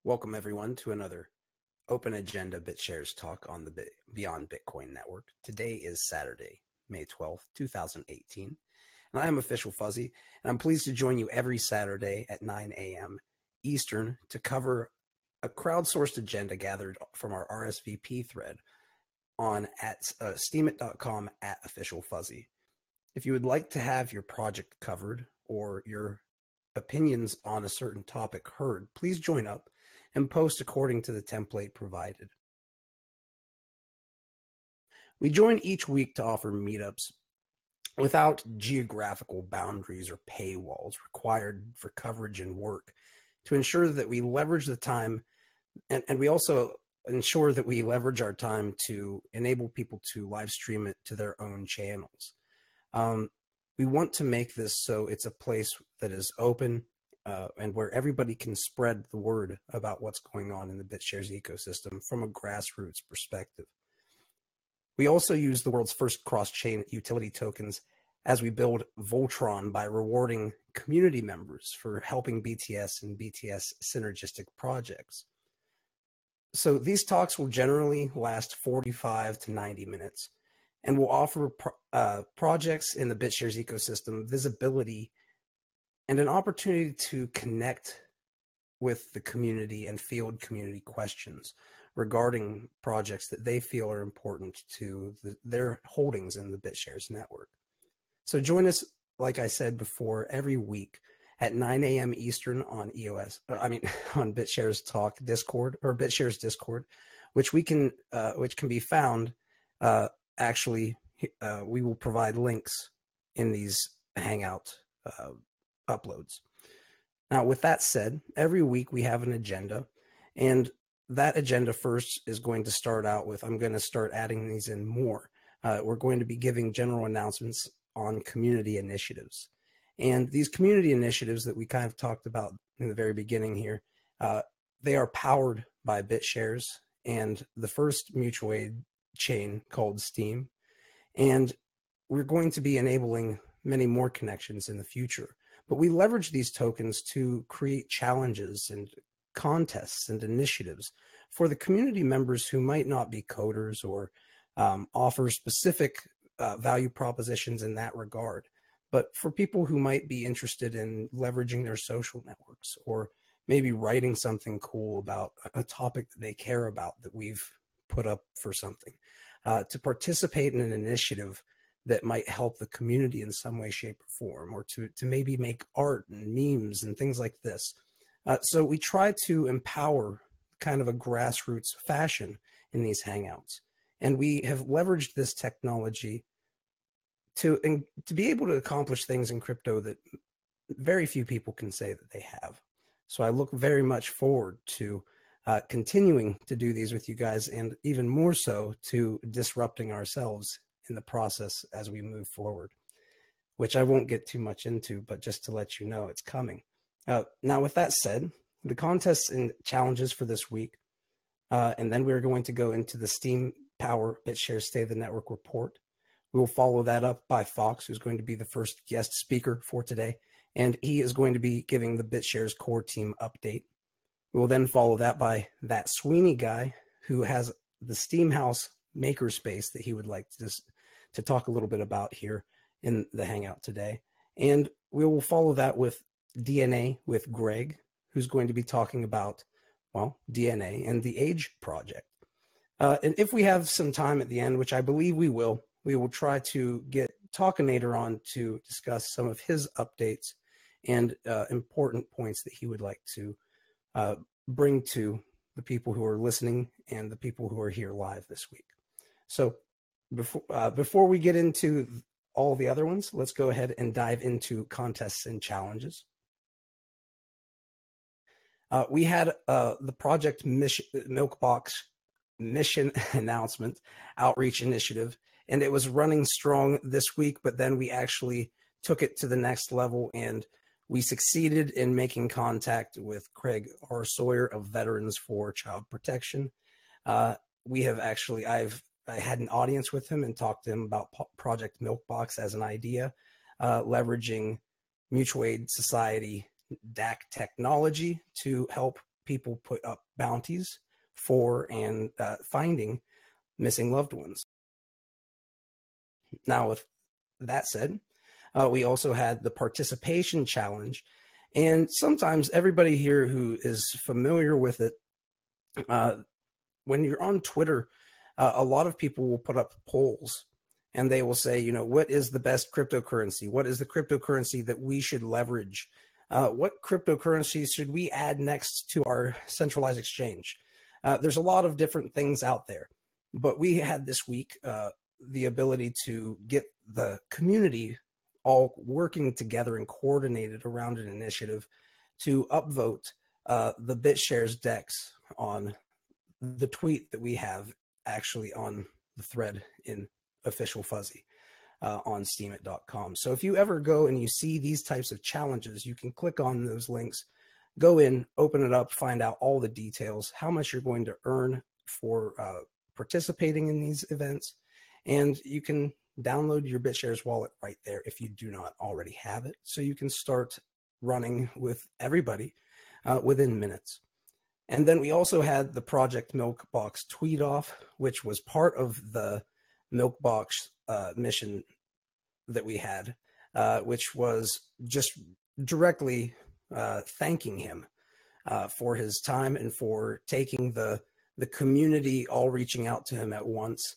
Welcome everyone to another open agenda BitShares talk on the Beyond Bitcoin network. Today is Saturday, May 12th, 2018, and I am Official Fuzzy, and I'm pleased to join you every Saturday at 9 a.m. Eastern to cover a crowdsourced agenda gathered from our RSVP thread on at steemit.com at Official Fuzzy. If you would like to have your project covered or your opinions on a certain topic heard, please join up and post according to the template provided. We join each week to offer meetups without geographical boundaries or paywalls required for coverage and work to ensure that we leverage the time, and we also ensure that we leverage our time to enable people to live stream it to their own channels. We want to make this so it's a place that is open and where everybody can spread the word about what's going on in the BitShares ecosystem from a grassroots perspective. We also use the world's first cross-chain utility tokens as we build Voltron by rewarding community members for helping BTS and BTS synergistic projects. So these talks will generally last 45 to 90 minutes and will offer projects in the BitShares ecosystem visibility and an opportunity to connect with the community and field community questions regarding projects that they feel are important to their holdings in the BitShares network. So join us, like I said before, every week at 9 a.m. Eastern on on BitSharesTalk Discord or BitShares Discord, which can be found. We will provide links in these Hangout uploads. Now, with that said, every week we have an agenda, and that agenda first is going to start out with, I'm going to start adding these in more. We're going to be giving general announcements on community initiatives. And these community initiatives that we kind of talked about in the very beginning here, they are powered by BitShares and the first mutual aid chain called Steem. And we're going to be enabling many more connections in the future. But we leverage these tokens to create challenges and contests and initiatives for the community members who might not be coders or offer specific value propositions in that regard. But for people who might be interested in leveraging their social networks or maybe writing something cool about a topic that they care about that we've put up for something, to participate in an initiative that might help the community in some way, shape, or form, or to maybe make art and memes and things like this. So we try to empower kind of a grassroots fashion in these Hangouts. And we have leveraged this technology to be able to accomplish things in crypto that very few people can say that they have. So I look very much forward to continuing to do these with you guys, and even more so to disrupting ourselves in the process as we move forward, which I won't get too much into, but just to let you know it's coming. Now, with that said, the contests and challenges for this week, and then we're going to go into the Steem Power BitShares State of the Network report. We will follow that up by Fox, who's going to be the first guest speaker for today, and he is going to be giving the BitShares core team update. We will then follow that by that Sweeney guy who has the Steem House Makerspace that he would like to talk a little bit about here in the Hangout today. And we will follow that with DNA with Greg, who's going to be talking about, well, DNA and the Age Project. And if we have some time at the end, which I believe we will try to get Talkinator on to discuss some of his updates and important points that he would like to bring to the people who are listening and the people who are here live this week. So before we get into all the other ones, let's go ahead and dive into contests and challenges. We had the Project Milkbox Mission Announcement Outreach Initiative, and it was running strong this week, but then we actually took it to the next level, and we succeeded in making contact with Craig R. Sawyer of Veterans for Child Protection. I had an audience with him and talked to him about Project Milkbox as an idea, leveraging Mutual Aid Society DAC technology to help people put up bounties for and finding missing loved ones. Now, with that said, we also had the participation challenge. And sometimes everybody here who is familiar with it, when you're on Twitter, a lot of people will put up polls and they will say, what is the best cryptocurrency? What is the cryptocurrency that we should leverage? What cryptocurrencies should we add next to our centralized exchange? There's a lot of different things out there, but we had this week the ability to get the community all working together and coordinated around an initiative to upvote the Bitshares DEX on the tweet that we have actually on the thread in Official Fuzzy on steemit.com. So if you ever go and you see these types of challenges, you can click on those links, go in, open it up, find out all the details, how much you're going to earn for participating in these events, and you can download your Bitshares wallet right there if you do not already have it, so you can start running with everybody within minutes. And then we also had the Project Milkbox tweet off, which was part of the Milkbox mission that we had, which was just directly thanking him for his time and for taking the community all reaching out to him at once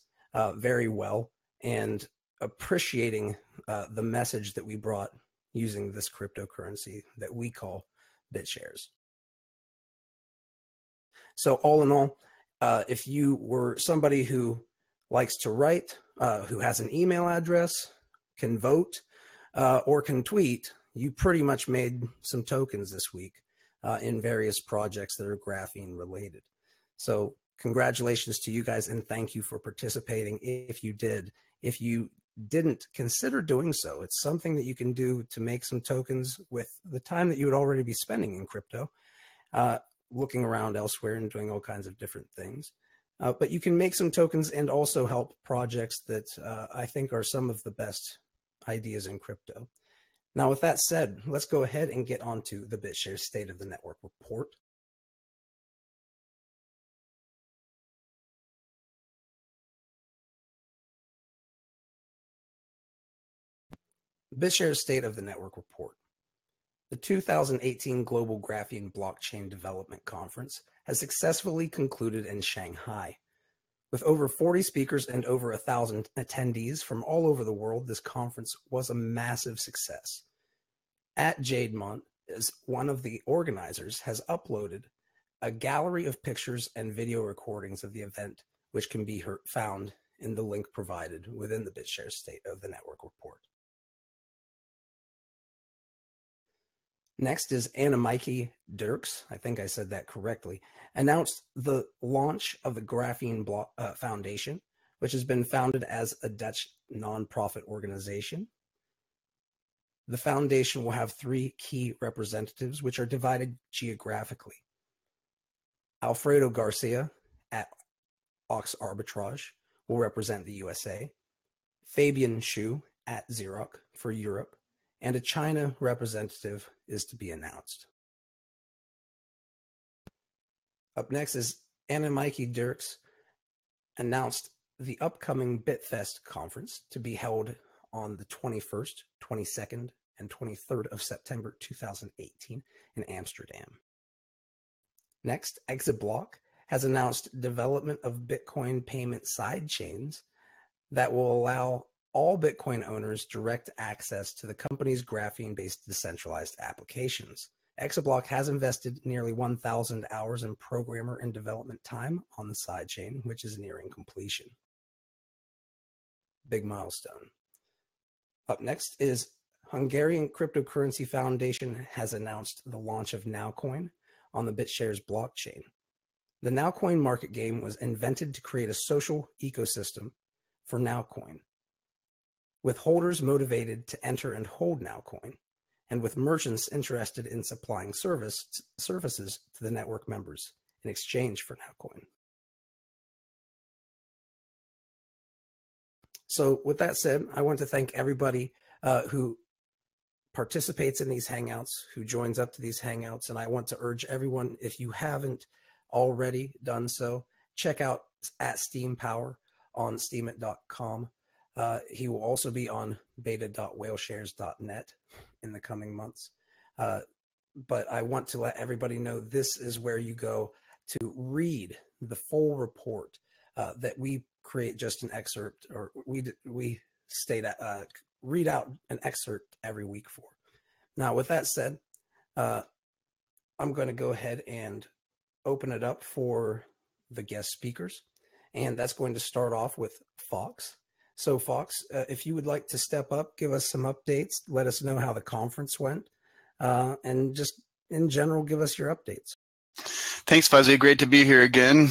very well, and appreciating the message that we brought using this cryptocurrency that we call Bitshares. So all in all, if you were somebody who likes to write, who has an email address, can vote, or can tweet, you pretty much made some tokens this week in various projects that are graphene related. So congratulations to you guys, and thank you for participating if you did. If you didn't, consider doing so. It's something that you can do to make some tokens with the time that you would already be spending in crypto, looking around elsewhere and doing all kinds of different things. But you can make some tokens and also help projects that I think are some of the best ideas in crypto. Now, with that said, let's go ahead and get on to the BitShares State of the Network report. BitShares State of the Network report. The 2018 Global Graphene Blockchain Development Conference has successfully concluded in Shanghai. With over 40 speakers and over 1,000 attendees from all over the world, this conference was a massive success. @Jademont, as one of the organizers, has uploaded a gallery of pictures and video recordings of the event, which can be found in the link provided within the BitShares State of the Network report. Next is Annemike Dirks, I think I said that correctly, announced the launch of the Graphene Foundation, which has been founded as a Dutch nonprofit organization. The foundation will have 3 key representatives, which are divided geographically. Alfredo Garcia at Ox Arbitrage will represent the USA, Fabian Shu at Xerox for Europe, and a China representative is to be announced. Up next is Annemike Dirks announced the upcoming BitFest conference to be held on the 21st, 22nd, and 23rd of September 2018 in Amsterdam. Next, ExitBlock has announced development of Bitcoin payment sidechains that will allow all Bitcoin owners direct access to the company's graphene-based decentralized applications. ExitBlock has invested nearly 1,000 hours in programmer and development time on the sidechain, which is nearing completion. Big milestone. Up next is Hungarian Cryptocurrency Foundation has announced the launch of Nowcoin on the Bitshares blockchain. The Nowcoin market game was invented to create a social ecosystem for Nowcoin, with holders motivated to enter and hold Nowcoin, and with merchants interested in supplying services to the network members in exchange for Nowcoin. So with that said, I want to thank everybody who participates in these Hangouts, who joins up to these Hangouts. And I want to urge everyone, if you haven't already done so, check out at Steem Power on steemit.com. He will also be on beta.whaleshares.net in the coming months. But I want to let everybody know this is where you go to read the full report that we create just an excerpt, or we read out an excerpt every week for. Now, with that said, I'm going to go ahead and open it up for the guest speakers, and that's going to start off with Fox. So, Fox, if you would like to step up, give us some updates, let us know how the conference went, and just in general, give us your updates. Thanks, Fuzzy. Great to be here again.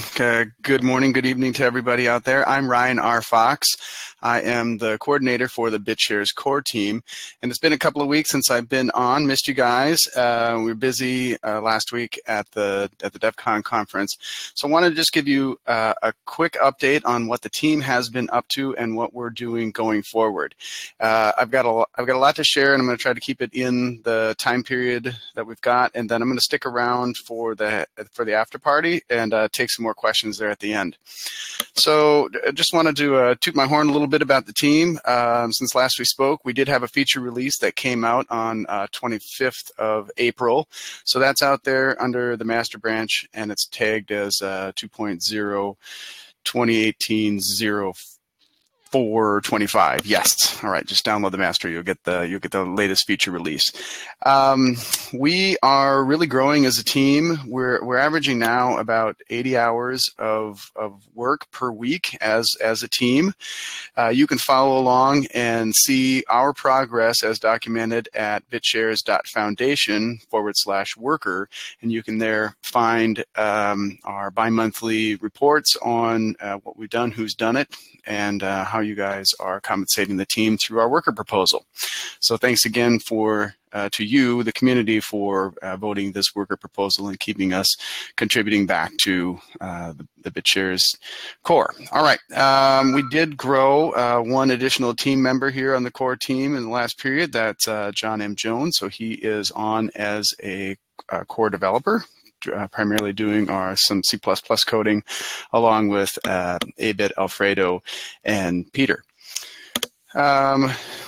Good morning, good evening to everybody out there. I'm Ryan R. Fox. I am the coordinator for the BitShares core team, and it's been a couple of weeks since I've been on. Missed you guys. We were busy last week at the DEF CON conference, so I wanted to just give you a quick update on what the team has been up to and what we're doing going forward. I've got a lot to share, and I'm going to try to keep it in the time period that we've got, and then I'm going to stick around for the after party and take some more questions there at the end. So I just wanted to toot my horn a little bit about the team. Since last we spoke, we did have a feature release that came out on 25th of April. So that's out there under the master branch, and it's tagged as 2.0 2018-04-25. Yes. All right. Just download the master. You'll get the latest feature release. We are really growing as a team. We're averaging now about 80 hours of work per week as a team. You can follow along and see our progress as documented at bitshares.foundation/worker, and you can there find our bi-monthly reports on what we've done, who's done it, and how you guys are compensating the team through our worker proposal. So thanks again to you, the community, for voting this worker proposal and keeping us contributing back to the BitShares core. All right, we did grow one additional team member here on the core team in the last period. That's John M. Jones. So he is on as a core developer, primarily doing some C++ coding, along with Abed, Alfredo, and Peter.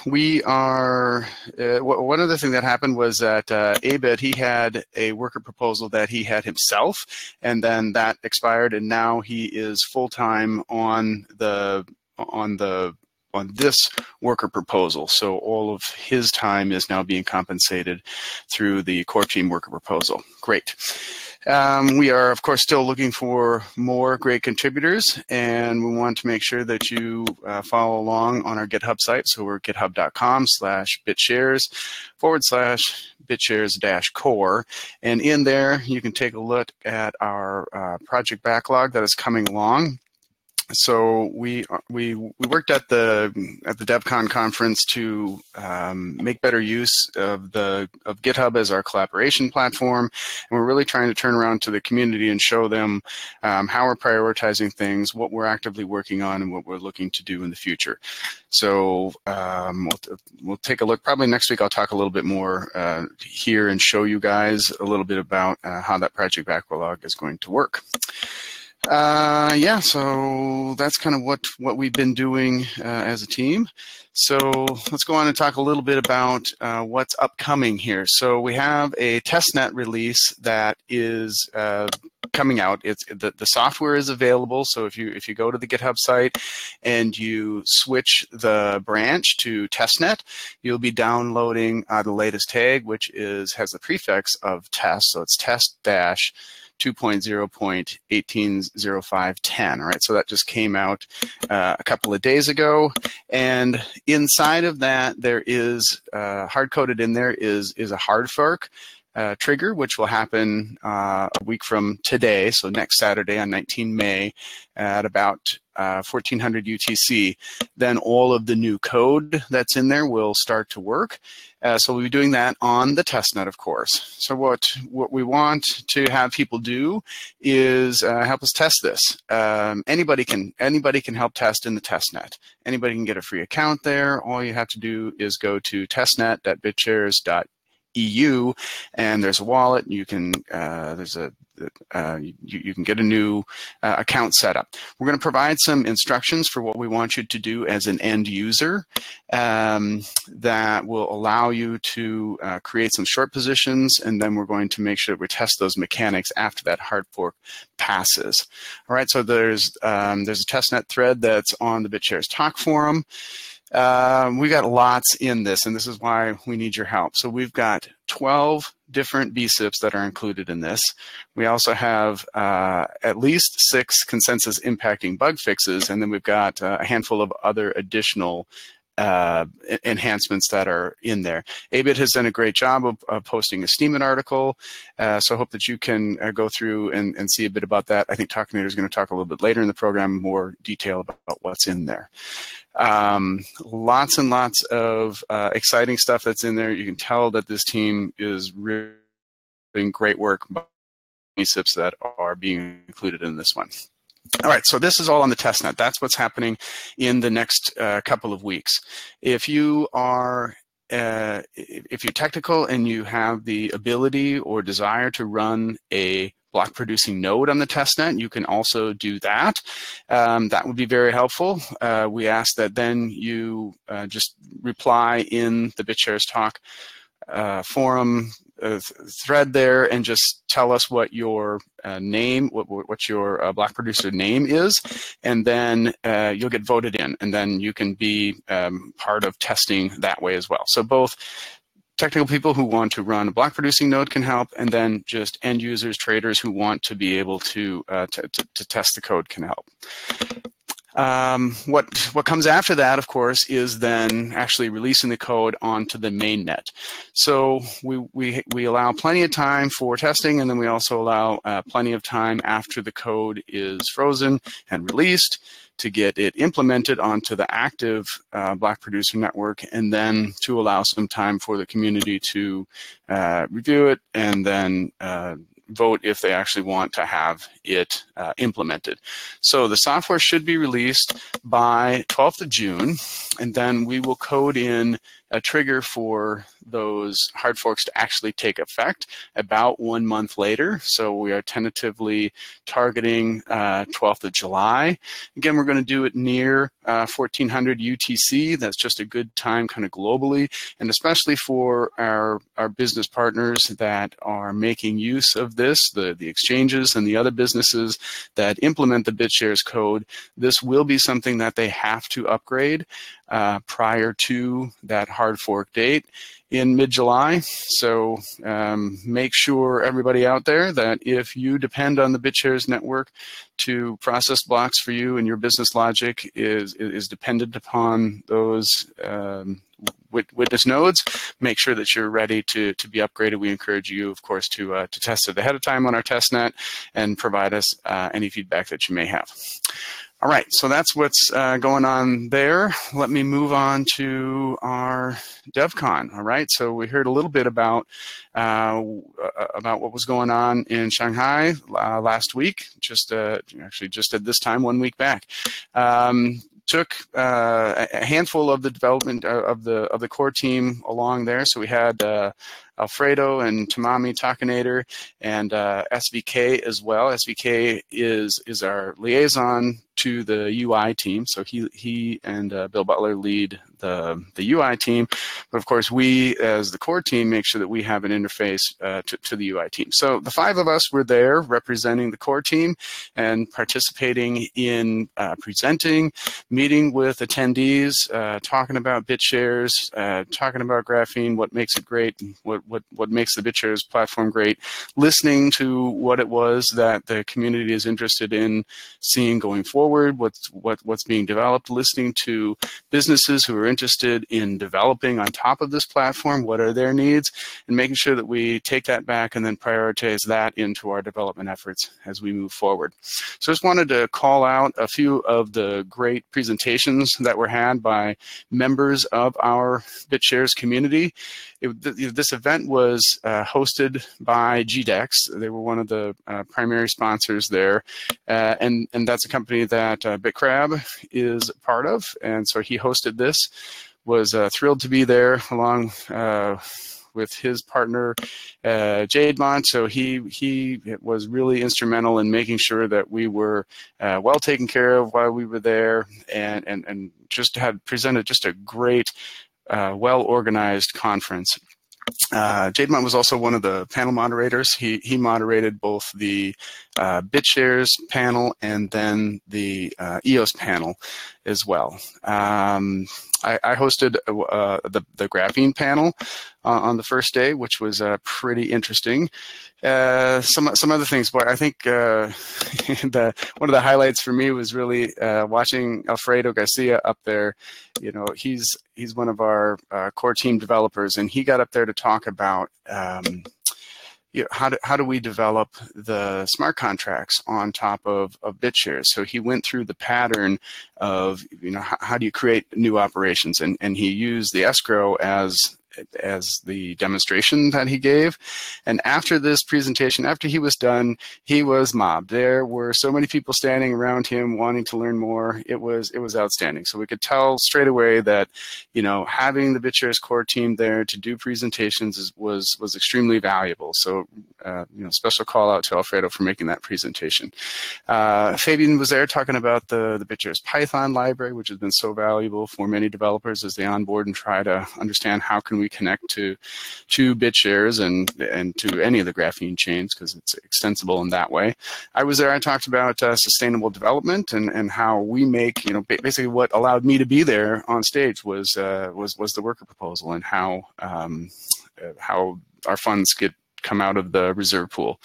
We are, one other thing that happened was that Abed, he had a worker proposal that he had himself, and then that expired, and now he is full-time on this worker proposal. So all of his time is now being compensated through the core team worker proposal. Great. We are, of course, still looking for more great contributors, and we want to make sure that you follow along on our GitHub site. So we're github.com/bitshares/bitshares-core, and in there you can take a look at our project backlog that is coming along. So we worked at the DEF CON conference to make better use of GitHub as our collaboration platform, and we're really trying to turn around to the community and show them how we're prioritizing things, what we're actively working on, and what we're looking to do in the future. So we'll take a look. Probably next week I'll talk a little bit more here and show you guys a little bit about how that project backlog is going to work. Yeah, so that's kind of what we've been doing as a team. So let's go on and talk a little bit about what's upcoming here. So we have a testnet release that is coming out. It's the software is available. So if you go to the GitHub site and you switch the branch to testnet, you'll be downloading the latest tag, which has the prefix of test. So it's test-2.0.180510. All right, so that just came out a couple of days ago, and inside of that there is hard-coded in there is a hard fork trigger, which will happen a week from today, so next Saturday on 19 May at about 1400 UTC, then all of the new code that's in there will start to work. So we'll be doing that on the testnet, of course. So what we want to have people do is help us test this. Anybody can help test in the testnet. Anybody can get a free account there. All you have to do is go to testnet.bitshares.eu, and there's a wallet. You can you can get a new account set up. We're going to provide some instructions for what we want you to do as an end user that will allow you to create some short positions, and then we're going to make sure that we test those mechanics after that hard fork passes. All right, so there's a testnet thread that's on the BitsharesTalk forum. We got lots in this, and this is why we need your help. So we've got 12 different BSIPs that are included in this. We also have at least 6 consensus impacting bug fixes, and then we've got a handful of other additional enhancements that are in there. ABIT has done a great job of posting a Steem article, so I hope that you can go through and see a bit about that. I think Talkinator is going to talk a little bit later in the program more detail about what's in there. Lots and lots of exciting stuff that's in there. You can tell that this team is really doing great work by SIPs that are being included in this one. All right, so this is all on the testnet. That's what's happening in the next couple of weeks. If you are if you're technical and you have the ability or desire to run a block producing node on the testnet, you can also do that. That would be very helpful. We ask that then you just reply in the BitsharesTalk forum thread there and just tell us what your name, what your block producer name is, and then you'll get voted in, and then you can be part of testing that way as well. So both technical people who want to run a block producing node can help, and then just end users, traders who want to be able to test the code can help. What comes after that, of course, is then actually releasing the code onto the mainnet. So we allow plenty of time for testing, and then we also allow plenty of time after the code is frozen and released to get it implemented onto the active block producer network, and then to allow some time for the community to review it and then vote if they actually want to have it implemented. So the software should be released by 12th of June, and then we will code in a trigger for those hard forks to actually take effect about 1 month later. So we are tentatively targeting 12th of July. Again, we're going to do it near 1400 UTC. That's just a good time kind of globally, and especially for our business partners that are making use of this, the exchanges and the other businesses that implement the BitShares code. This will be something that they have to upgrade prior to that hard fork date in mid-July. So make sure, everybody out there, that if you depend on the BitShares network to process blocks for you and your business logic is dependent upon those witness nodes, make sure that you're ready to be upgraded. We encourage you, of course, to test it ahead of time on our testnet and provide us any feedback that you may have. All right, so that's what's going on there. Let me move on to our DevCon. All right, so we heard a little bit about what was going on in Shanghai last week. Actually, just at this time 1 week back. Took a handful of the development of the core team along there. So we had Alfredo and Tamami Takanator and SVK as well. SVK is our liaison to the UI team. So he and Bill Butler lead the UI team. But of course, we as the core team make sure that we have an interface to the UI team. So the 5 of us were there representing the core team and participating in presenting, meeting with attendees, talking about BitShares, talking about Graphene, what makes it great, what what makes the BitShares platform great, listening to what it was that the community is interested in seeing going forward, what's being developed, listening to businesses who are interested in developing on top of this platform, what are their needs, and making sure that we take that back and then prioritize that into our development efforts as we move forward. So I just wanted to call out a few of the great presentations that were had by members of our BitShares community. This event was hosted by GDEX. They were one of the primary sponsors there, and that's a company that BitCrab is part of, and so he hosted this. Was thrilled to be there along with his partner, Jademont. So he was really instrumental in making sure that we were well taken care of while we were there, and just had presented just a great, well-organized conference. Jademont was also one of the panel moderators. He moderated both the BitShares panel and then the EOS panel as well. I hosted the graphene panel on the first day, which was pretty interesting. Some other things, but I think one of the highlights for me was really watching Alfredo Garcia up there. You know, he's one of our core team developers, and he got up there to talk about how do we develop the smart contracts on top of BitShares. So he went through the pattern of, how do you create new operations, and he used the escrow as the demonstration that he gave. And after this presentation, after he was done, he was mobbed. There were so many people standing around him wanting to learn more. It was outstanding. So we could tell straight away that, having the BitShares core team there to do presentations was extremely valuable. So, special call out to Alfredo for making that presentation. Fabian was there talking about the BitShares Python library, which has been so valuable for many developers as they onboard and try to understand how can we connect to BitShares and to any of the graphene chains, because it's extensible in that way. I was there. I talked about sustainable development and how we make, basically what allowed me to be there on stage was the worker proposal and how our funds come out of the reserve pool.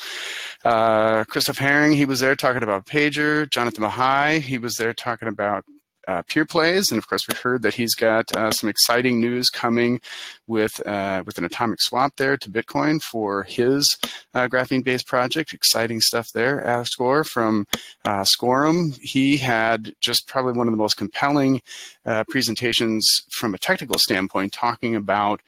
Christoph Herring, he was there talking about Pager. Jonathan Mahai, he was there talking about Pure Plays, and of course we heard that he's got some exciting news coming with an atomic swap there to Bitcoin for his graphene-based project. Exciting stuff there. Astor from Scorum, he had just probably one of the most compelling presentations from a technical standpoint, talking about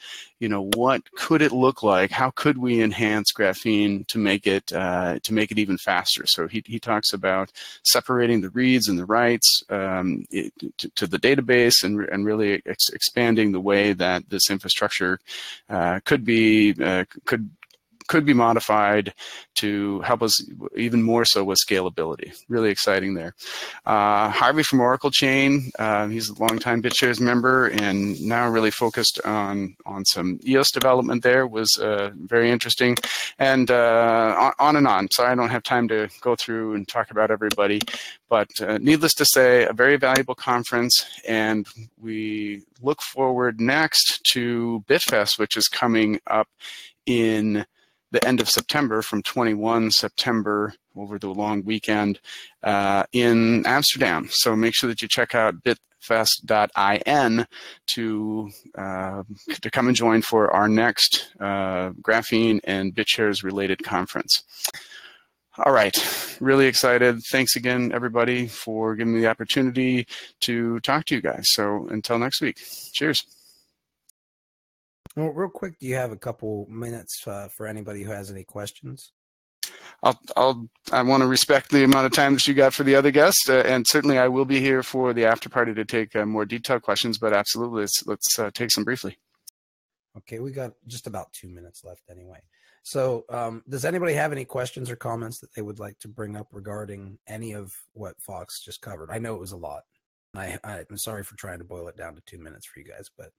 what could it look like? How could we enhance graphene to make it even faster? So he talks about separating the reads and the writes to the database and really expanding the way that this infrastructure could be modified to help us even more so with scalability. Really exciting there. Harvey from Oracle Chain, he's a longtime BitShares member and now really focused on some EOS development there, was very interesting. And on and on. So I don't have time to go through and talk about everybody, but needless to say, a very valuable conference, and we look forward next to BitFest, which is coming up in the end of September, from 21 September over the long weekend in Amsterdam. So make sure that you check out bitfest.in to come and join for our next graphene and BitShares related conference. All right, really excited. Thanks again, everybody, for giving me the opportunity to talk to you guys. So until next week, cheers. Well, real quick, do you have a couple minutes for anybody who has any questions? I want to respect the amount of time that you got for the other guests, and certainly I will be here for the after party to take more detailed questions. But absolutely, let's take some briefly. Okay, we got just about 2 minutes left anyway. So, does anybody have any questions or comments that they would like to bring up regarding any of what Fox just covered? I know it was a lot. I'm sorry for trying to boil it down to 2 minutes for you guys, but.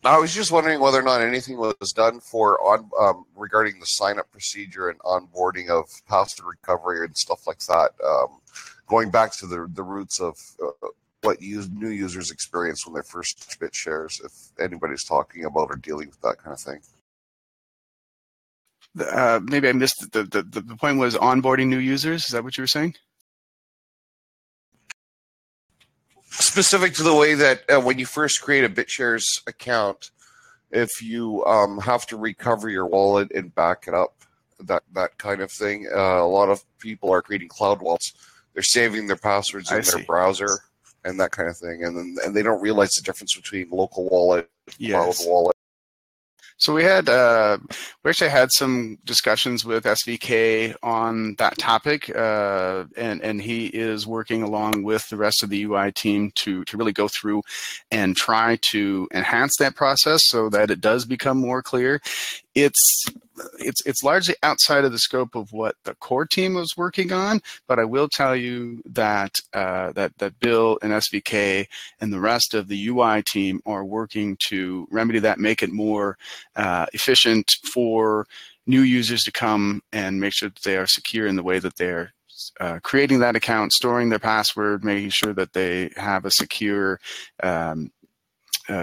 I was just wondering whether or not anything was done for regarding the sign-up procedure and onboarding of password recovery and stuff like that, going back to the roots of what new users experience when they first touch BitShares, if anybody's talking about or dealing with that kind of thing. Maybe I missed the point was onboarding new users. Is that what you were saying? Specific to the way that when you first create a BitShares account, if you have to recover your wallet and back it up, that kind of thing. A lot of people are creating cloud wallets. They're saving their passwords in their browser and that kind of thing, and they don't realize the difference between local wallet, cloud wallet. So we actually had some discussions with SVK on that topic, and he is working along with the rest of the UI team to really go through and try to enhance that process so that it does become more clear. It's largely outside of the scope of what the core team was working on, but I will tell you that that Bill and SVK and the rest of the UI team are working to remedy that, make it more efficient for new users to come and make sure that they are secure in the way that they're creating that account, storing their password, making sure that they have a secure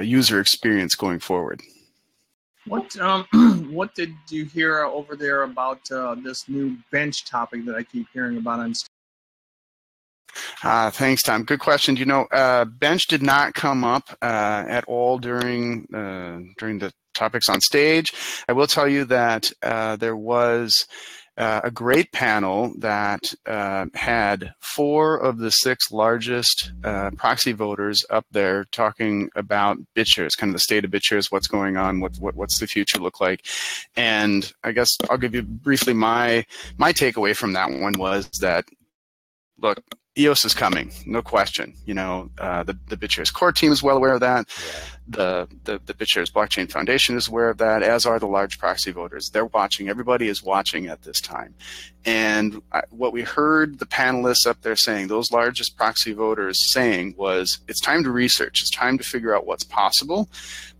user experience going forward. What did you hear over there about this new bench topic that I keep hearing about on Steem? Thanks, Tom. Good question. You know, bench did not come up at all during the topics on stage. I will tell you that there was a great panel that had 4 of the 6 largest proxy voters up there talking about BitShares, kind of the state of BitShares, what's going on, what's the future look like. And I guess I'll give you briefly my takeaway from that one was that, look, EOS is coming, no question. You know, the BitShares core team is well aware of that. Yeah. The BitShares Blockchain Foundation is aware of that, as are the large proxy voters. They're watching. Everybody is watching at this time. And what we heard the panelists up there saying, those largest proxy voters saying, was it's time to research. It's time to figure out what's possible.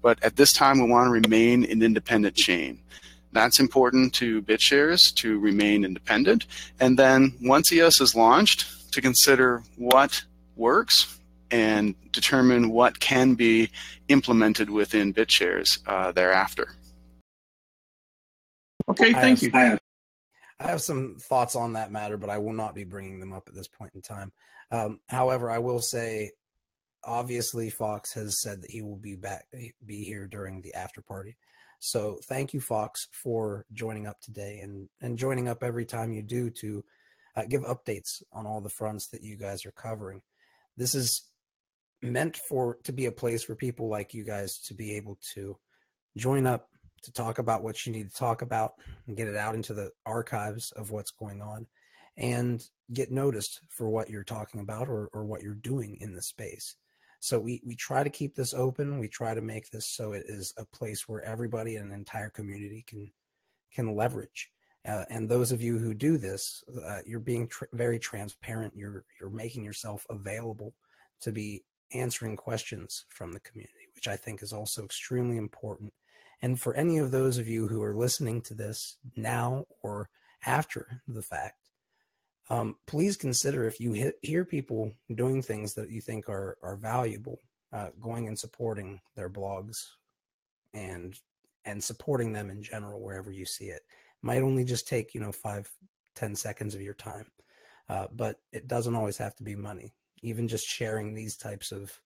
But at this time, we want to remain an independent chain. That's important to BitShares, to remain independent. And then once EOS is launched, to consider what works and determine what can be implemented within BitShares thereafter. Okay, thank you. I have some thoughts on that matter, but I will not be bringing them up at this point in time. However, I will say, obviously, Fox has said that he will be here during the after party. So thank you, Fox, for joining up today and joining up every time you do to give updates on all the fronts that you guys are covering. This is meant to be a place for people like you guys to be able to join up, to talk about what you need to talk about and get it out into the archives of what's going on and get noticed for what you're talking about or what you're doing in the space. So we try to keep this open. We try to make this so it is a place where everybody in an entire community can leverage. And those of you who do this, you're being very transparent. You're making yourself available to be answering questions from the community, which I think is also extremely important. And for any of those of you who are listening to this now or after the fact, please consider, if you hear people doing things that you think are valuable, going and supporting their blogs and supporting them in general wherever you see it. Might only just take 5-10 seconds of your time, but it doesn't always have to be money. Even just sharing these types of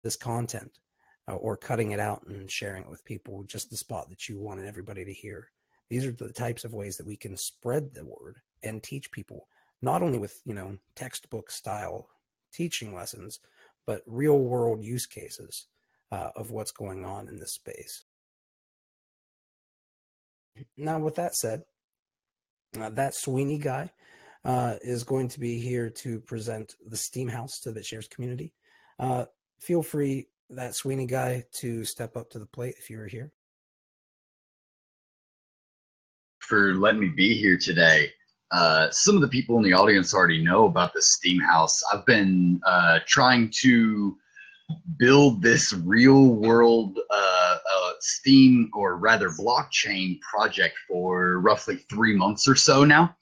this content or cutting it out and sharing it with people, just the spot that you wanted everybody to hear. These are the types of ways that we can spread the word and teach people, not only with textbook style teaching lessons, but real world use cases of what's going on in this space. Now, with that said, that Sweeney guy is going to be here to present the Steem House to the BitShares community. Feel free, that Sweeney guy, to step up to the plate if you're here. For letting me be here today. Some of the people in the audience already know about the Steem House. I've been trying to build this real world Steem, or rather blockchain project for roughly 3 months or so now.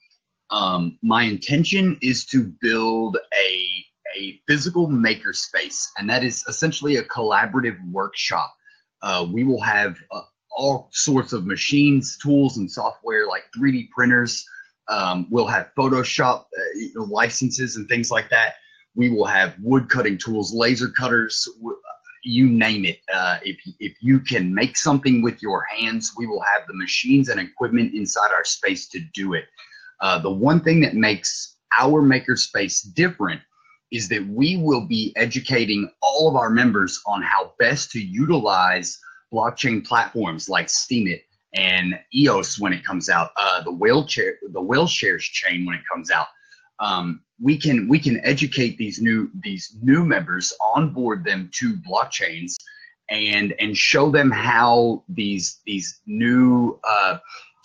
My intention is to build a a physical makerspace, and that is essentially a collaborative workshop. We will have all sorts of machines, tools, and software like 3D printers. We'll have Photoshop licenses and things like that. We will have wood cutting tools, laser cutters, you name it. If you can make something with your hands, we will have the machines and equipment inside our space to do it. The one thing that makes our makerspace different is that we will be educating all of our members on how best to utilize blockchain platforms like Steemit and EOS when it comes out, the Whale-Shares chain when it comes out. We can educate these new members, onboard them to blockchains, and show them how these new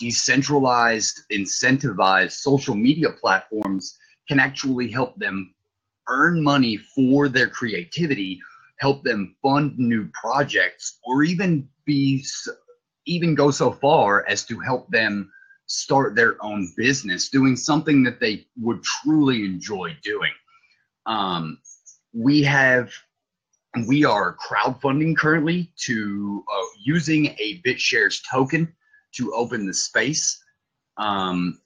decentralized, incentivized social media platforms can actually help them earn money for their creativity, help them fund new projects, or even go so far as to help them start their own business, doing something that they would truly enjoy doing. We are crowdfunding currently to using a Bitshares token to open the space. The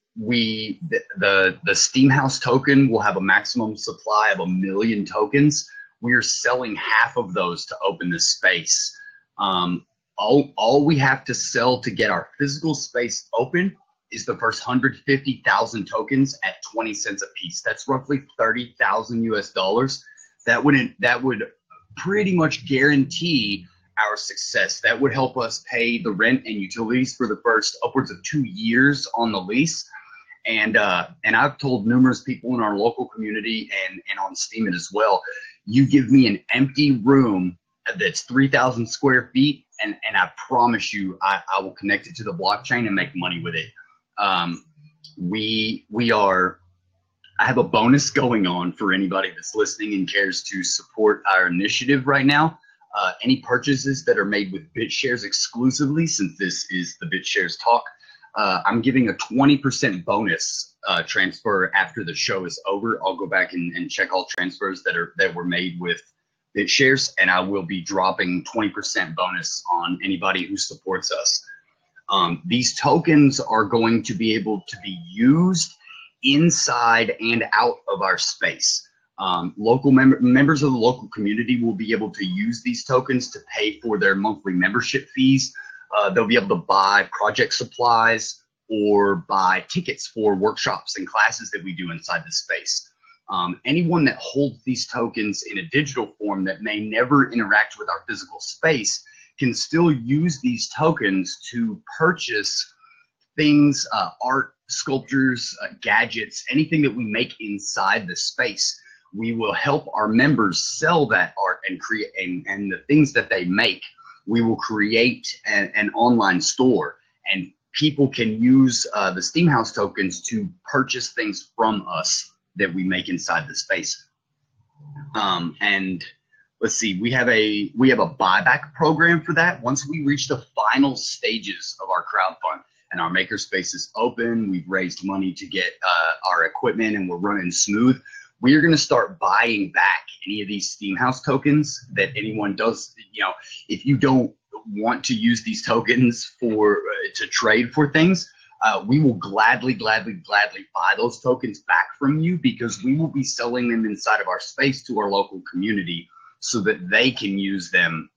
Steem House token will have a maximum supply of 1 million tokens. We are selling half of those to open the space. All we have to sell to get our physical space open is the first 150,000 tokens at 20 cents a piece. That's roughly $30,000 US. That would pretty much guarantee our success. That would help us pay the rent and utilities for the first upwards of 2 years on the lease. And I've told numerous people in our local community and on Steemit as well, you give me an empty room that's 3,000 square feet, and I promise you I will connect it to the blockchain and make money with it. I have a bonus going on for anybody that's listening and cares to support our initiative right now. Any purchases that are made with Bitshares exclusively, since this is the Bitshares Talk, I'm giving a 20% bonus transfer after the show is over. I'll go back and check all transfers that were made with Bitshares, and I will be dropping 20% bonus on anybody who supports us. These tokens are going to be able to be used inside and out of our space. Local members of the local community will be able to use these tokens to pay for their monthly membership fees. They'll be able to buy project supplies or buy tickets for workshops and classes that we do inside the space. Anyone that holds these tokens in a digital form that may never interact with our physical space can still use these tokens to purchase things, art, sculptures, gadgets, anything that we make inside the space. We will help our members sell that art and create, and the things that they make. We will create an online store, and people can use the Steem House tokens to purchase things from us that we make inside the space. And let's see, we have a buyback program for that. Once we reach the final stages of our crowdfund and our makerspace is open, we've raised money to get our equipment and we're running smooth, we are going to start buying back any of these Steem House tokens that anyone does. You know, if you don't want to use these tokens for to trade for things, we will gladly buy those tokens back from you, because we will be selling them inside of our space to our local community so that they can use them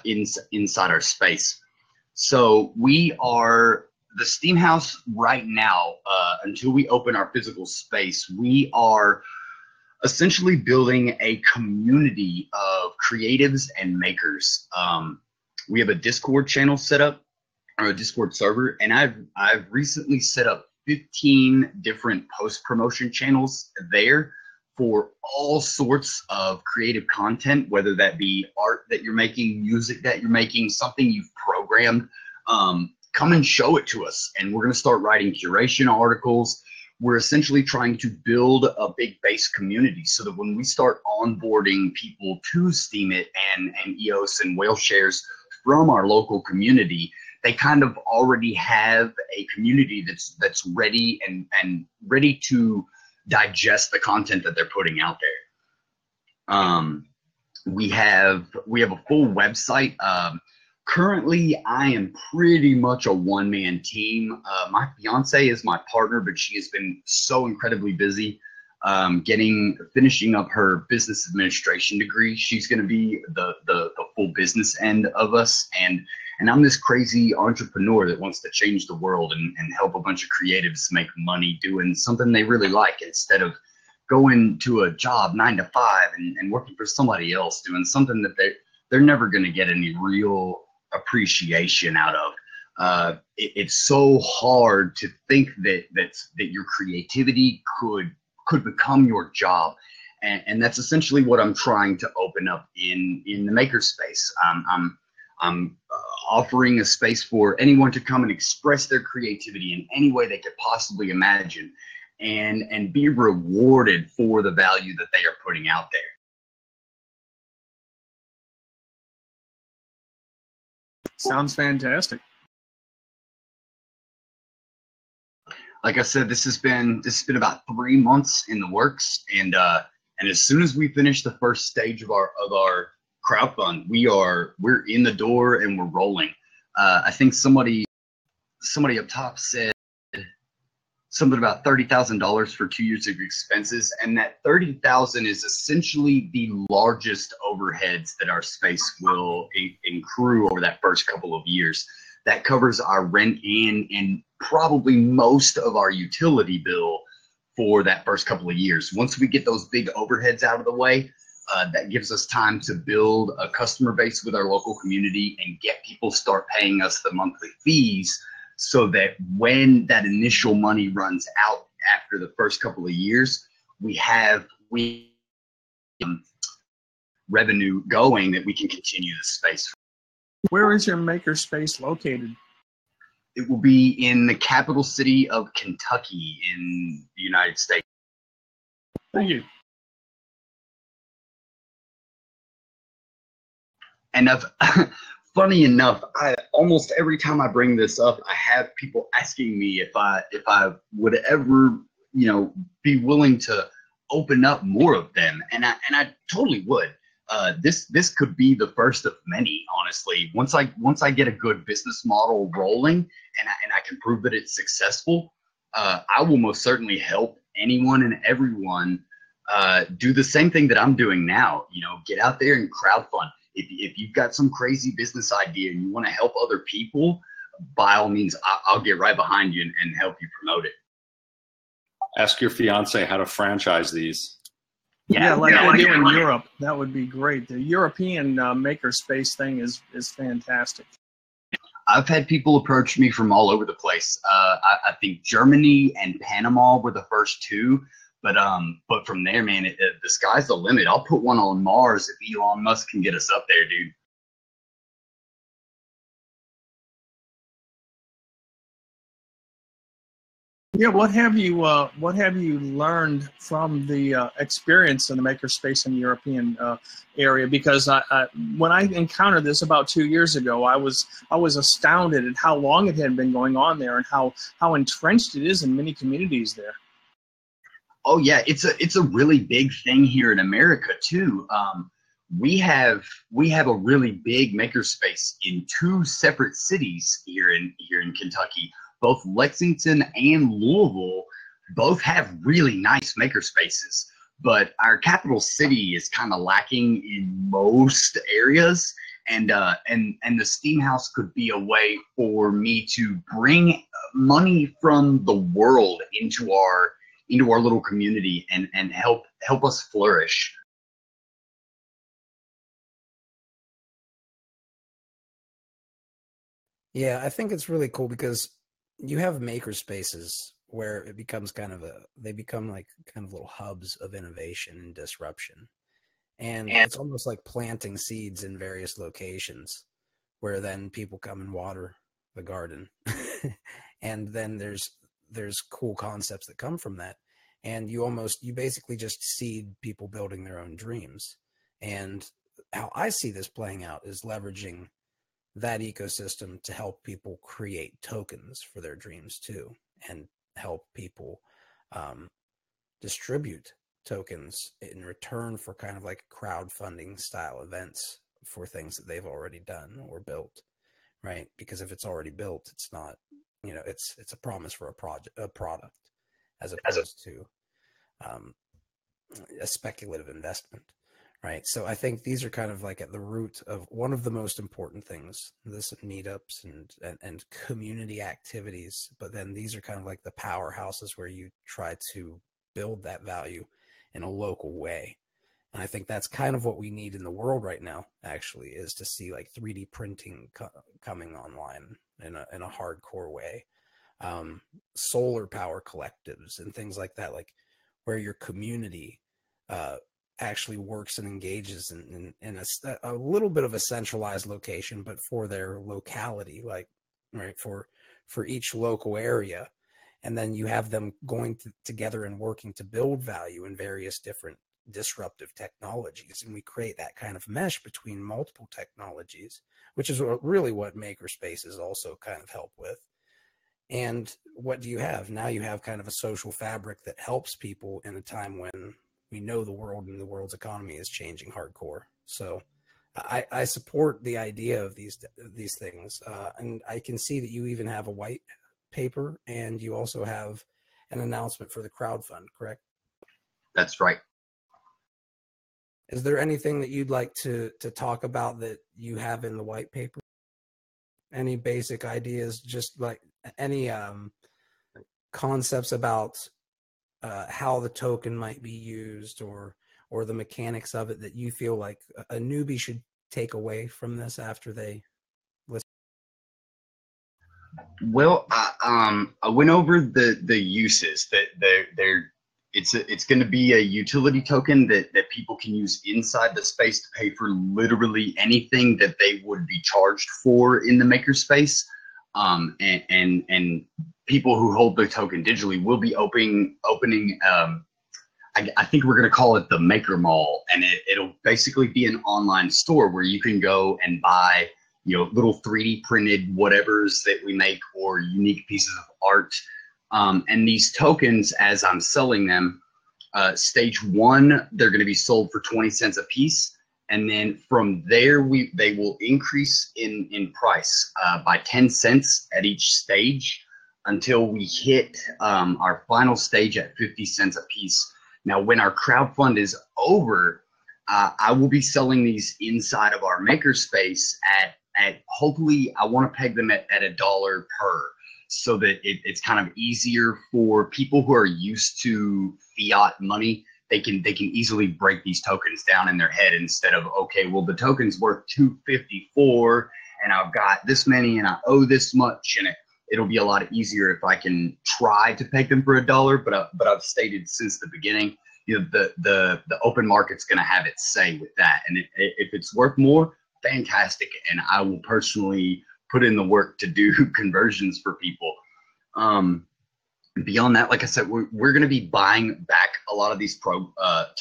inside our space. So we are the Steem House right now, until we open our physical space, we are essentially building a community of creatives and makers. We have a Discord channel set up, or a Discord server, and I've recently set up 15 different post-promotion channels there for all sorts of creative content, whether that be art that you're making, music that you're making, something you've programmed. Come and show it to us, and we're going to start writing curation articles. We're essentially trying to build a big base community so that when we start onboarding people to Steemit and EOS and Whale-Shares from our local community, they kind of already have a community that's ready and ready to digest the content that they're putting out there. We have a full website. Currently, I am pretty much a one-man team. My fiance is my partner, but she has been so incredibly busy finishing up her business administration degree. She's going to be the full business end of us, and I'm this crazy entrepreneur that wants to change the world and help a bunch of creatives make money doing something they really like instead of going to a job 9 to 5 and working for somebody else doing something that they're never going to get any real appreciation out of. It's so hard to think that your creativity could become your job, and that's essentially what I'm trying to open up in the makerspace. I'm offering a space for anyone to come and express their creativity in any way they could possibly imagine, and be rewarded for the value that they are putting out there. Sounds fantastic. Like I said, this has been about 3 months in the works, and as soon as we finish the first stage of our crowdfund, we're in the door and we're rolling. I think somebody up top said something about $30,000 for 2 years of expenses, and that $30,000 is essentially the largest overheads that our space will accrue over that first couple of years. That covers our rent and probably most of our utility bill for that first couple of years. Once we get those big overheads out of the way, that gives us time to build a customer base with our local community and get people start paying us the monthly fees, so that when that initial money runs out after the first couple of years, we have revenue going that we can continue the space. Where is your makerspace located? It will be in the capital city of Kentucky in the United States. Thank you. And funny enough, almost every time I bring this up, I have people asking me if I would ever, be willing to open up more of them, and I totally would. This could be the first of many, honestly. Once I get a good business model rolling and I can prove that it's successful, I will most certainly help anyone and everyone do the same thing that I'm doing now. Get out there and crowdfund. If you've got some crazy business idea and you want to help other people, by all means, I'll get right behind you and help you promote it. Ask your fiance how to franchise these. Yeah, like they do in Europe. That would be great. The European makerspace thing is fantastic. I've had people approach me from all over the place. I think Germany and Panama were the first two. But from there, man, the sky's the limit. I'll put one on Mars if Elon Musk can get us up there, dude. Yeah, what have you learned from the experience in the makerspace in the European area? Because when I encountered this about 2 years ago, I was astounded at how long it had been going on there and how entrenched it is in many communities there. Oh yeah, it's a really big thing here in America too. We have a really big makerspace in 2 separate cities here in Kentucky. Both Lexington and Louisville both have really nice makerspaces, but our capital city is kind of lacking in most areas. And the Steem House could be a way for me to bring money from the world into our little community and help us flourish. Yeah, I think it's really cool because you have maker spaces where it becomes they become like kind of little hubs of innovation and disruption. And it's almost like planting seeds in various locations where then people come and water the garden. And then there's cool concepts that come from that. And you basically just seed people building their own dreams. And how I see this playing out is leveraging that ecosystem to help people create tokens for their dreams too, and help people distribute tokens in return for kind of like crowdfunding style events for things that they've already done or built, right? Because if it's already built, it's not, it's a promise for a product, as opposed to a speculative investment, right? So I think these are kind of like at the root of one of the most important things, this meetups and community activities. But then these are kind of like the powerhouses where you try to build that value in a local way. And I think that's kind of what we need in the world right now, actually, is to see like 3D printing coming online in a hardcore way. Solar power collectives and things like that, like where your community actually works and engages in a little bit of a centralized location, but for their locality, like, right, for each local area. And then you have them going together and working to build value in various different disruptive technologies. And we create that kind of mesh between multiple technologies, which is really what Makerspaces also kind of help with. And what do you have? Now you have kind of a social fabric that helps people in a time when we know the world and the world's economy is changing hardcore. So I support the idea of these things. And I can see that you even have a white paper and you also have an announcement for the crowdfund, correct? That's right. Is there anything that you'd like to talk about that you have in the white paper? Any basic ideas, just like any concepts about how the token might be used or the mechanics of it that you feel like a newbie should take away from this after they listen? Well, I went over the uses that it's going to be a utility token that people can use inside the space to pay for literally anything that they would be charged for in the Makerspace. And people who hold the token digitally will be opening I think we're going to call it the Maker Mall, and it'll basically be an online store where you can go and buy, little 3D printed whatevers that we make or unique pieces of art. And these tokens, as I'm selling them, stage 1, they're going to be sold for 20 cents a piece. And then from there, they will increase in price by 10 cents at each stage until we hit our final stage at 50 cents a piece. Now, when our crowdfund is over, I will be selling these inside of our Makerspace at hopefully, I want to peg them at $1 per, so that it's kind of easier for people who are used to fiat money. They can easily break these tokens down in their head instead of, okay, well, the token's worth $2.54 and I've got this many and I owe this much, and it'll be a lot easier if I can try to peg them for $1. But I've stated since the beginning, the open market's going to have its say with that, and if it's worth more, fantastic, and I will personally put in the work to do conversions for people. Beyond that, like I said, we're going to be buying back a lot of these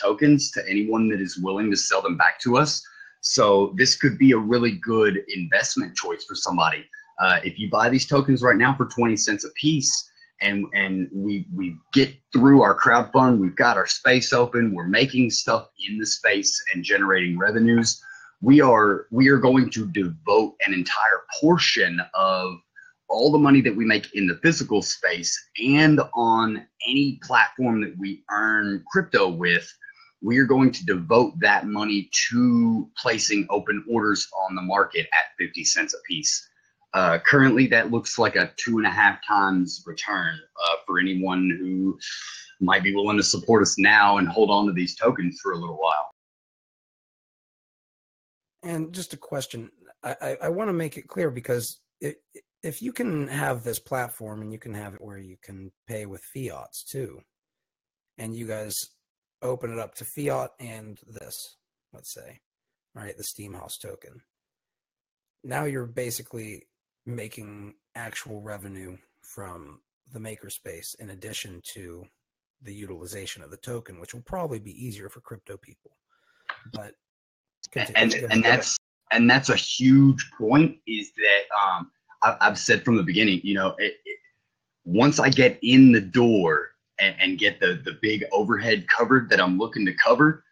tokens to anyone that is willing to sell them back to us. So this could be a really good investment choice for somebody. If you buy these tokens right now for 20 cents a piece, and we get through our crowdfund, we've got our space open, we're making stuff in the space and generating revenues, we are going to devote an entire portion of all the money that we make in the physical space and on any platform that we earn crypto with. We are going to devote that money to placing open orders on the market at 50 cents a piece. Currently, that looks like a 2.5 times return for anyone who might be willing to support us now and hold on to these tokens for a little while. And just a question, I want to make it clear, because if you can have this platform and you can have it where you can pay with fiats too, and you guys open it up to fiat and this, let's say, right, the Steem House token, now you're basically making actual revenue from the Makerspace in addition to the utilization of the token, which will probably be easier for crypto people. But and that's a huge point, is that I've said from the beginning, once I get in the door and get the big overhead covered that I'm looking to cover,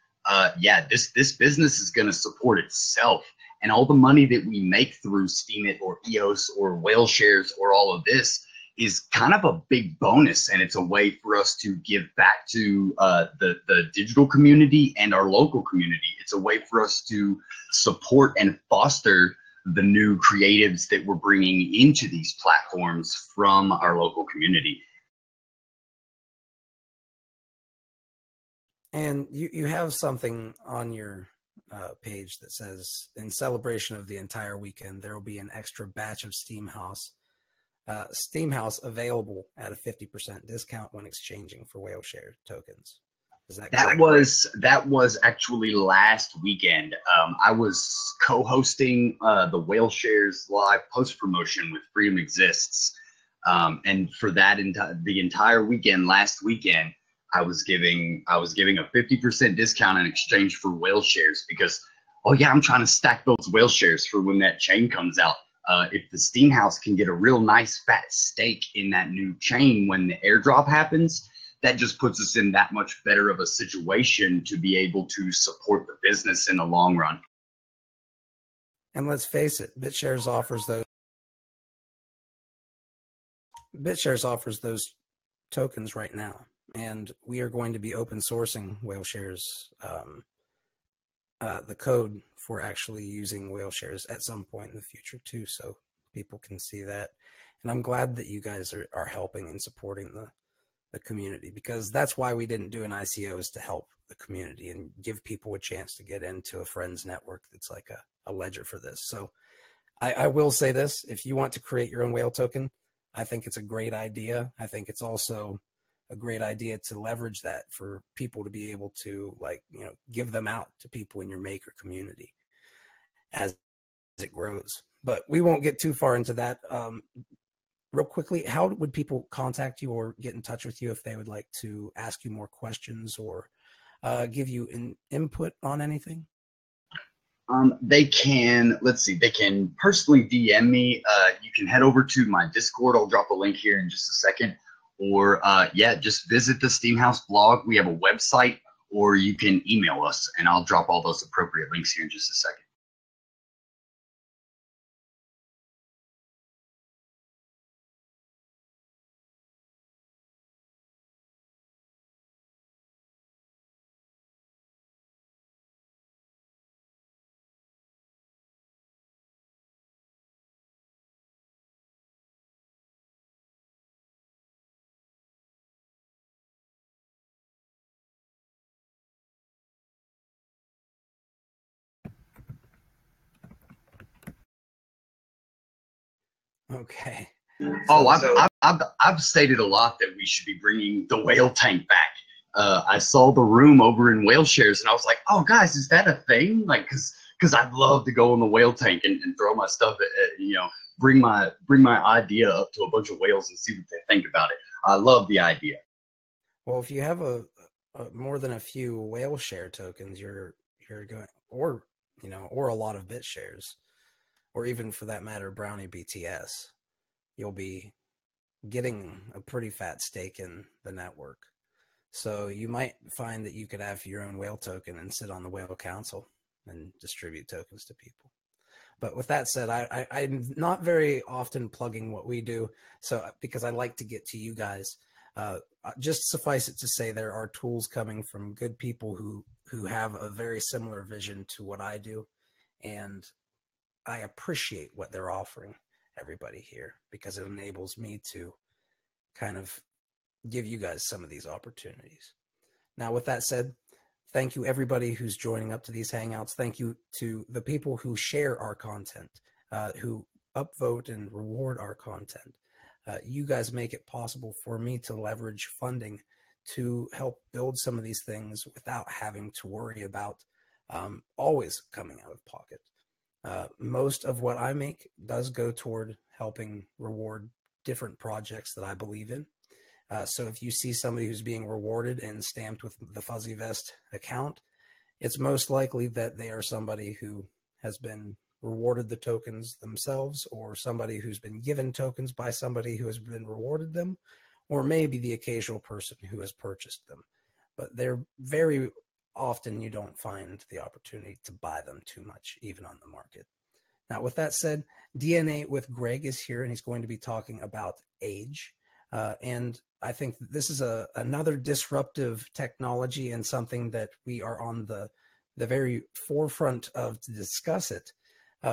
yeah, this business is going to support itself. And all the money that we make through Steemit or EOS or whale shares or all of this is kind of a big bonus. And it's a way for us to give back to the digital community and our local community. It's a way for us to support and foster the new creatives that we're bringing into these platforms from our local community. And you have something on your page that says, in celebration of the entire weekend, there will be an extra batch of Steem House available at a 50% discount when exchanging for whale share tokens. Is that correct? That was actually last weekend. I was co-hosting the Whale Shares live post promotion with Freedom Exists, and for that the entire weekend, last weekend, I was giving a 50% discount in exchange for whale shares because, oh yeah, I'm trying to stack those whale shares for when that chain comes out. If the Steem House can get a real nice fat stake in that new chain when the airdrop happens, that just puts us in that much better of a situation to be able to support the business in the long run. And let's face it, BitShares offers those tokens right now. And we are going to be open sourcing whale shares, the code for actually using whale shares at some point in the future too, so people can see that. And I'm glad that you guys are helping and supporting the community, because that's why we didn't do an ICO, is to help the community and give people a chance to get into a friends network that's like a ledger for this. So I will say this: if you want to create your own whale token, I think it's a great idea. I think it's also a great idea to leverage that for people to be able to, like, you know, give them out to people in your maker community as it grows. But we won't get too far into that. Real quickly, how would people contact you or get in touch with you if they would like to ask you more questions or give you an input on anything? They can personally DM me. You can head over to my Discord. I'll drop a link here in just a second. Or yeah, just visit the Steem House blog. We have a website, or you can email us, and I'll drop all those appropriate links here in just a second. Okay. Oh, I've stated a lot that we should be bringing the whale tank back. I saw the room over in Whale Shares, and I was like, oh, guys, is that a thing? Like, because I'd love to go in the whale tank and throw my stuff you know, bring my idea up to a bunch of whales and see what they think about it. I love the idea. Well, if you have a more than a few whale share tokens, you're going, or, you know, or a lot of bit shares, or even for that matter, Brownie BTS, you'll be getting a pretty fat stake in the network. So you might find that you could have your own whale token and sit on the whale council and distribute tokens to people. But with that said, I'm not very often plugging what we do, so because I like to get to you guys. Just suffice it to say, there are tools coming from good people who have a very similar vision to what I do, and I appreciate what they're offering everybody here, because it enables me to kind of give you guys some of these opportunities. Now, with that said, thank you everybody who's joining up to these Hangouts. Thank you to the people who share our content, who upvote and reward our content. You guys make it possible for me to leverage funding to help build some of these things without having to worry about always coming out of pocket. Most of what I make does go toward helping reward different projects that I believe in. So if you see somebody who's being rewarded and stamped with the Fuzzy Vest account, it's most likely that they are somebody who has been rewarded the tokens themselves, or somebody who's been given tokens by somebody who has been rewarded them, or maybe the occasional person who has purchased them. But they're very often, you don't find the opportunity to buy them too much, even on the market. Now, with that said, DNA with Greg is here, and he's going to be talking about age. And I think this is another disruptive technology and something that we are on the very forefront of to discuss it,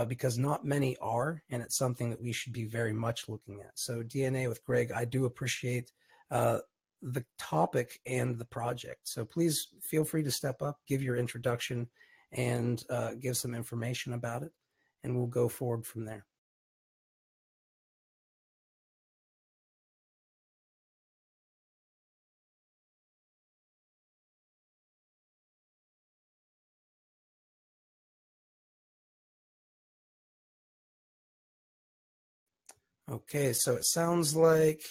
because not many are, and it's something that we should be very much looking at. So DNA with Greg, I do appreciate the topic and the project. So please feel free to step up, give your introduction, and give some information about it, and we'll go forward from there. Okay, so it sounds like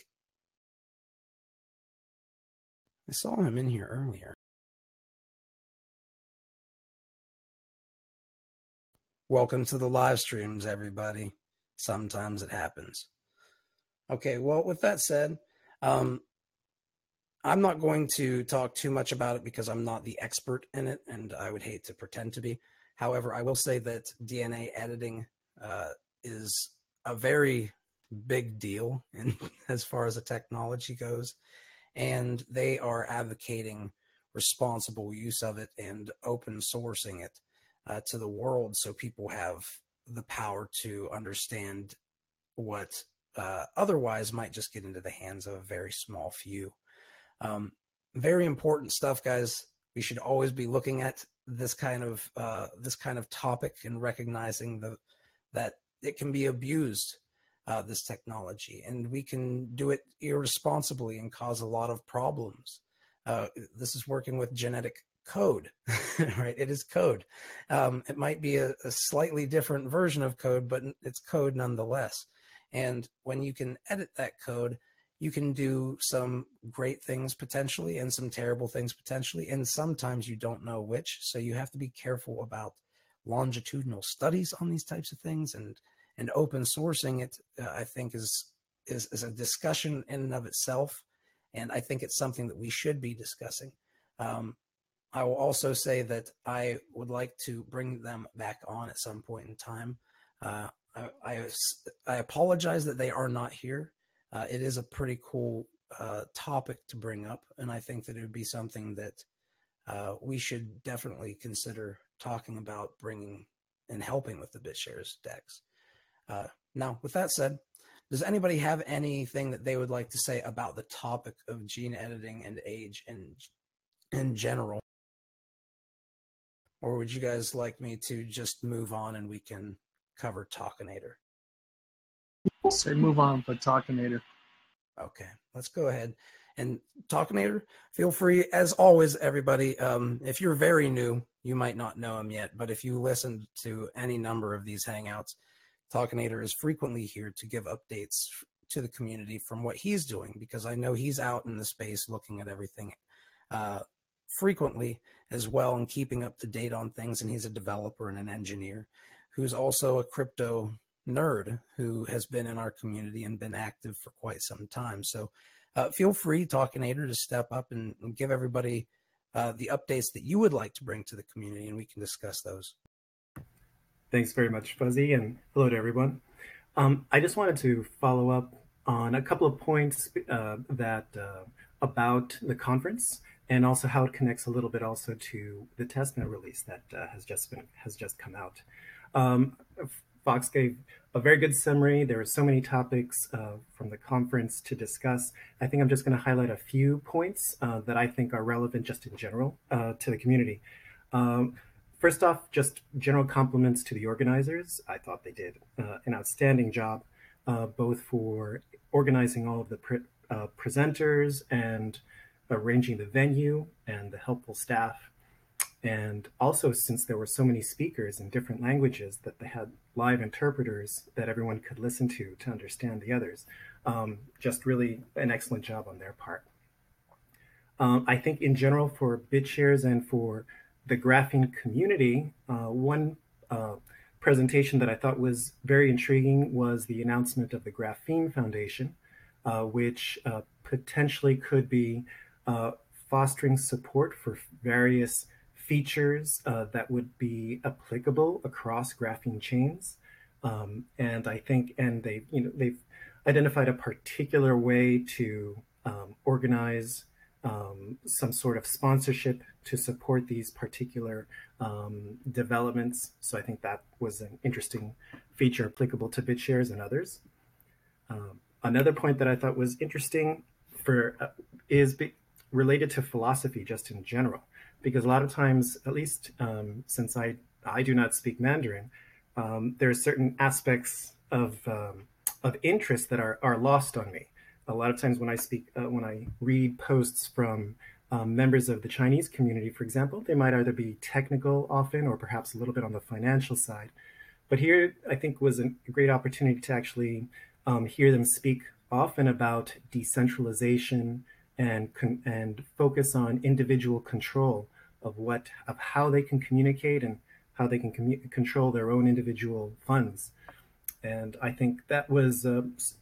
I saw him in here earlier. Welcome to the live streams, everybody. Sometimes it happens. Okay, well, with that said, I'm not going to talk too much about it because I'm not the expert in it, and I would hate to pretend to be. However, I will say that DNA editing is a very big deal in, as far as the technology goes, and they are advocating responsible use of it and open sourcing it to the world, so people have the power to understand what otherwise might just get into the hands of a very small few. Very important stuff, guys. We should always be looking at this kind of topic and recognizing that it can be abused, this technology, and we can do it irresponsibly and cause a lot of problems. This is working with genetic code, right? It is code. It might be a slightly different version of code, but it's code nonetheless. And when you can edit that code, you can do some great things potentially and some terrible things potentially, and sometimes you don't know which. So you have to be careful about longitudinal studies on these types of things, and open sourcing it, I think is a discussion in and of itself, and I think it's something that we should be discussing. I will also say that I would like to bring them back on at some point in time. I apologize that they are not here. It is a pretty cool topic to bring up, and I think that it would be something that we should definitely consider talking about, bringing and helping with the BitShares decks. Now, with that said, does anybody have anything that they would like to say about the topic of gene editing and age in general? Or would you guys like me to just move on and we can cover Talkinator? Say move on, but Talkinator. Okay, let's go ahead. And Talkinator, feel free, as always, everybody, if you're very new, you might not know him yet, but if you listen to any number of these Hangouts, Talkinator is frequently here to give updates to the community from what he's doing, because I know he's out in the space looking at everything frequently as well and keeping up to date on things, and he's a developer and an engineer who's also a crypto nerd who has been in our community and been active for quite some time. So feel free, Talkinator, to step up and give everybody the updates that you would like to bring to the community, and we can discuss those. Thanks very much, Fuzzy, and hello to everyone. I just wanted to follow up on a couple of points about the conference, and also how it connects a little bit also to the testnet release that has just come out. Fox gave a very good summary. There are so many topics from the conference to discuss. I think I'm just going to highlight a few points that I think are relevant just in general to the community. First off, just general compliments to the organizers. I thought they did an outstanding job, both for organizing all of the presenters and arranging the venue and the helpful staff. And also, since there were so many speakers in different languages, that they had live interpreters that everyone could listen to understand the others. Just really an excellent job on their part. I think in general for BitShares and for the graphene community, one presentation that I thought was very intriguing was the announcement of the Graphene Foundation. which potentially could be fostering support for various features that would be applicable across graphene chains. And I think, and they've identified a particular way to organize some sort of sponsorship to support these particular developments. So I think that was an interesting feature applicable to BitShares and others. Another point that I thought was interesting is related to philosophy just in general, because a lot of times, at least since I do not speak Mandarin, there are certain aspects of interest that are lost on me. A lot of times when I read posts from members of the Chinese community, for example, they might either be technical often or perhaps a little bit on the financial side. But here, I think, was a great opportunity to actually hear them speak often about decentralization and focus on individual control of how they can communicate and how they can control their own individual funds. And I think that was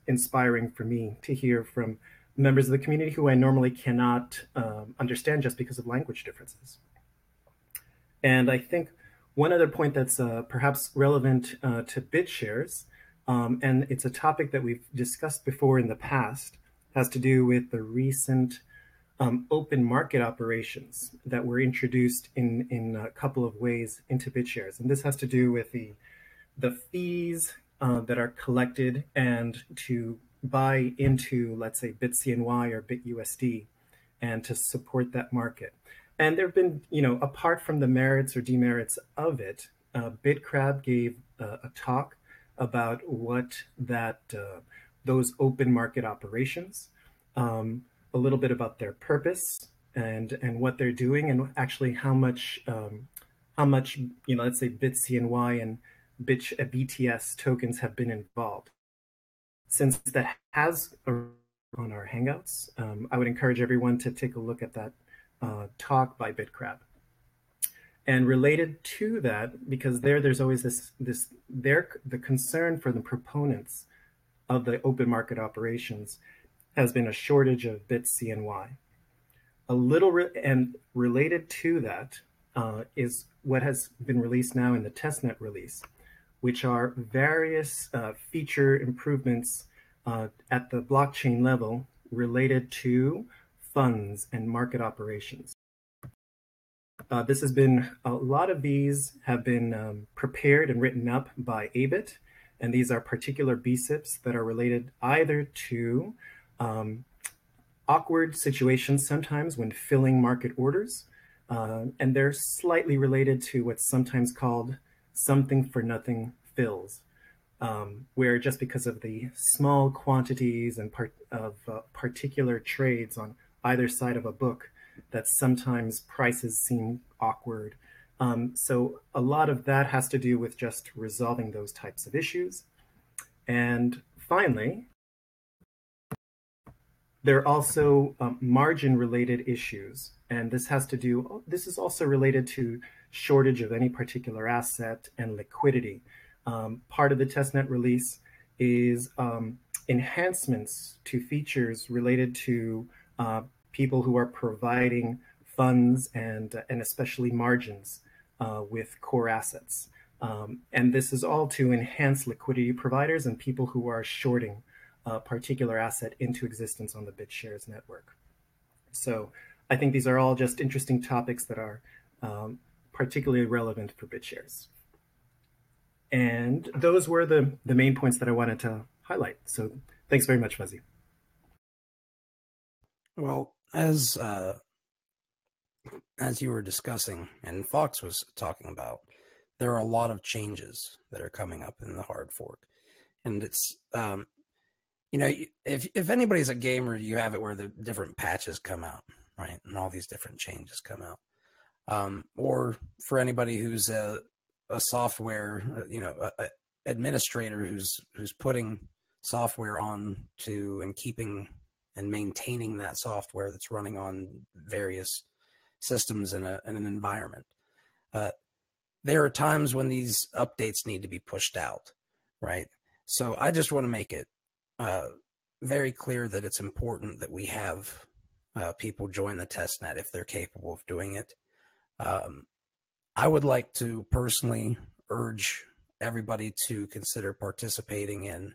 inspiring for me to hear from members of the community who I normally cannot understand just because of language differences. And I think one other point that's perhaps relevant to BitShares, and it's a topic that we've discussed before in the past, has to do with the recent open market operations that were introduced in a couple of ways into BitShares. And this has to do with the fees that are collected and to buy into, let's say, BitCNY or BitUSD, and to support that market. And there have been, apart from the merits or demerits of it, BitCrab gave a talk about what those open market operations, a little bit about their purpose and what they're doing, and actually how much, let's say BitCNY and BTS tokens have been involved. Since that has on our Hangouts, I would encourage everyone to take a look at that talk by BitCrab. And related to that, because there's always the concern for the proponents of the open market operations has been a shortage of BitCNY. And related to that is what has been released now in the TESTNET release, which are various feature improvements at the blockchain level related to funds and market operations. A lot of these have been prepared and written up by ABIT, and these are particular BSIPs that are related either to awkward situations sometimes when filling market orders, and they're slightly related to what's sometimes called something for nothing fills, where just because of the small quantities and particular trades on either side of a book, that sometimes prices seem awkward. So a lot of that has to do with just resolving those types of issues. And finally, there are also margin-related issues, and this is also related to shortage of any particular asset and liquidity. Part of the TESTNET release is enhancements to features related to people who are providing funds and especially margins with core assets. And this is all to enhance liquidity providers and people who are shorting a particular asset into existence on the BitShares network. So I think these are all just interesting topics that are particularly relevant for BitShares. And those were the main points that I wanted to highlight. So thanks very much, Fuzzy. Well, as you were discussing and Fox was talking about, there are a lot of changes that are coming up in the hard fork. And it's, if anybody's a gamer, you have it where the different patches come out, right? And all these different changes come out. Or for anybody who's a software, a administrator who's putting software on to and keeping and maintaining that software that's running on various systems in an environment. There are times when these updates need to be pushed out, right? So I just want to make it very clear that it's important that we have people join the testnet if they're capable of doing it. I would like to personally urge everybody to consider participating in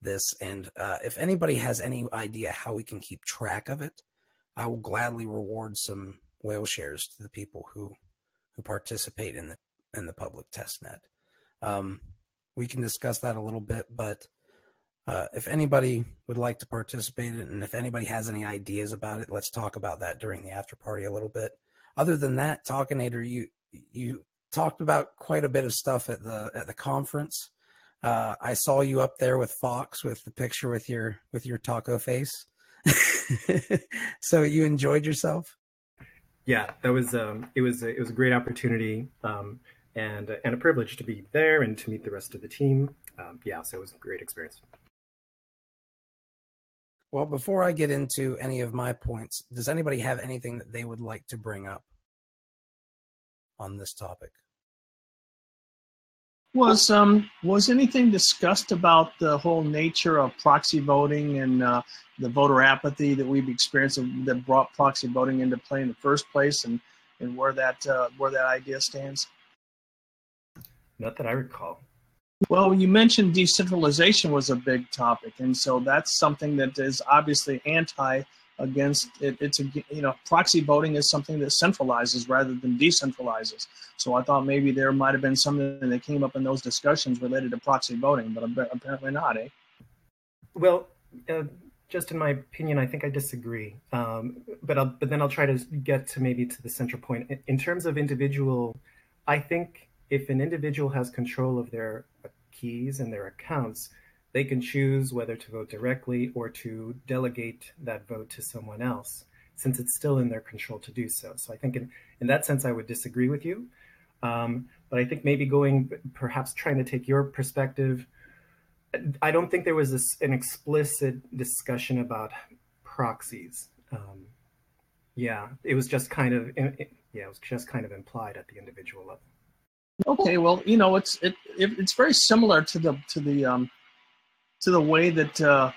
this. And if anybody has any idea how we can keep track of it, I will gladly reward some whale shares to the people who participate in the public testnet. We can discuss that a little bit, but if anybody would like to participate in it, and if anybody has any ideas about it, let's talk about that during the after party a little bit. Other than that, Talkinator, you talked about quite a bit of stuff at the conference. I saw you up there with Fox with the picture with your taco face. So you enjoyed yourself? Yeah, that was it was a great opportunity and a privilege to be there and to meet the rest of the team. Yeah, so it was a great experience. Well, before I get into any of my points, does anybody have anything that they would like to bring up on this topic? Was anything discussed about the whole nature of proxy voting and the voter apathy that we've experienced that brought proxy voting into play in the first place, and where that idea stands? Not that I recall. Well, you mentioned decentralization was a big topic, and so that's something that is obviously anti against it. It's proxy voting is something that centralizes rather than decentralizes. So I thought maybe there might have been something that came up in those discussions related to proxy voting, but apparently not, eh? Well, just in my opinion, I think I disagree. But then I'll try to get to maybe to the central point. In terms of individual, I think if an individual has control of their keys and their accounts, they can choose whether to vote directly or to delegate that vote to someone else, since it's still in their control to do so. So I think in that sense, I would disagree with you. But I think maybe perhaps trying to take your perspective, I don't think there was an explicit discussion about proxies. Yeah, it was just kind of implied at the individual level. Okay, well, it's very similar to the way that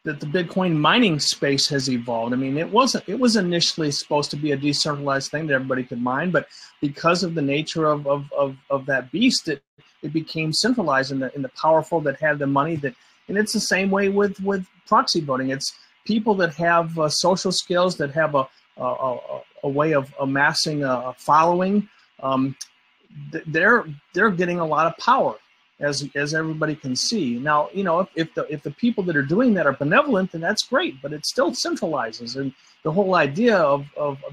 that the Bitcoin mining space has evolved. I mean, it was initially supposed to be a decentralized thing that everybody could mine, but because of the nature of that beast, it became centralized in the powerful that had the money and it's the same way with proxy voting. It's people that have social skills, that have a way of amassing a following. They're getting a lot of power, as everybody can see. Now, if the people that are doing that are benevolent, then that's great, but it still centralizes. And the whole idea of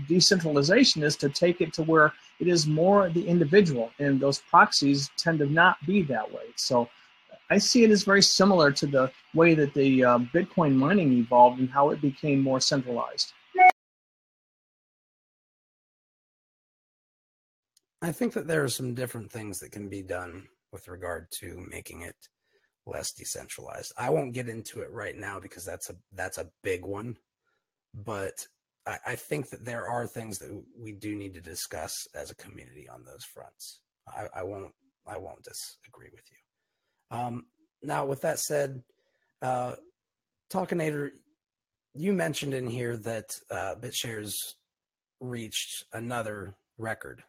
decentralization is to take it to where it is more the individual, and those proxies tend to not be that way. So I see it as very similar to the way that the Bitcoin mining evolved and how it became more centralized. I think that there are some different things that can be done with regard to making it less decentralized. I won't get into it right now because that's a big one, but I think that there are things that we do need to discuss as a community on those fronts. I won't disagree with you. Now, with that said, Talkinator, you mentioned in here that BitShares reached another record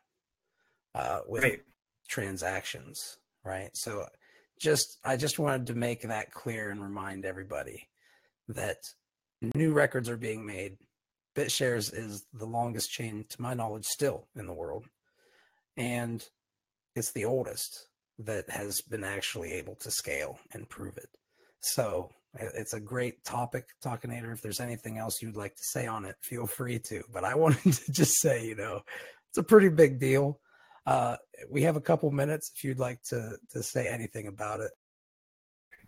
with transactions, right? So I just wanted to make that clear and remind everybody that new records are being made. BitShares is the longest chain, to my knowledge, still in the world, and it's the oldest that has been actually able to scale and prove it. So it's a great topic, Talkinator. If there's anything else you'd like to say on it, feel free to. But I wanted to just say, it's a pretty big deal. We have a couple minutes if you'd like to say anything about it.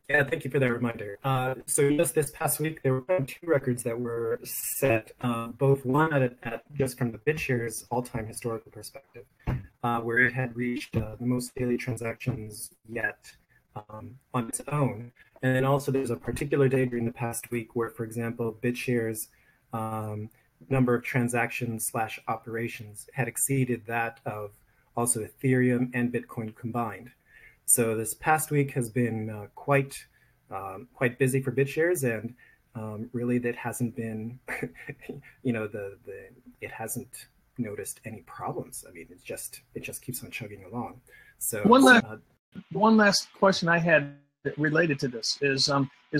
Yeah, thank you for that reminder. So just this past week, there were 2 records that were set, both one at just from the BitShares all-time historical perspective, where it had reached the most daily transactions yet on its own. And then also there's a particular day during the past week where, for example, BitShares number of transactions / operations had exceeded that of also Ethereum and Bitcoin combined. So this past week has been quite quite busy for BitShares, and really that hasn't been, it hasn't noticed any problems. I mean, it just keeps on chugging along. So one last question I had related to this is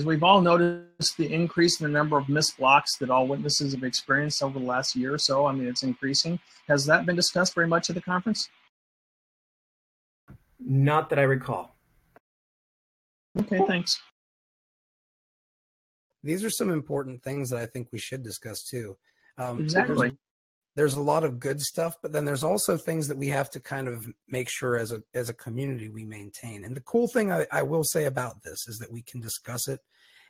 we've all noticed the increase in the number of missed blocks that all witnesses have experienced over the last year or so. I mean, it's increasing. Has that been discussed very much at the conference? Not that I recall. Okay, thanks. These are some important things that I think we should discuss too. Exactly. There's a lot of good stuff, but then there's also things that we have to kind of make sure as a community we maintain. And the cool thing I will say about this is that we can discuss it,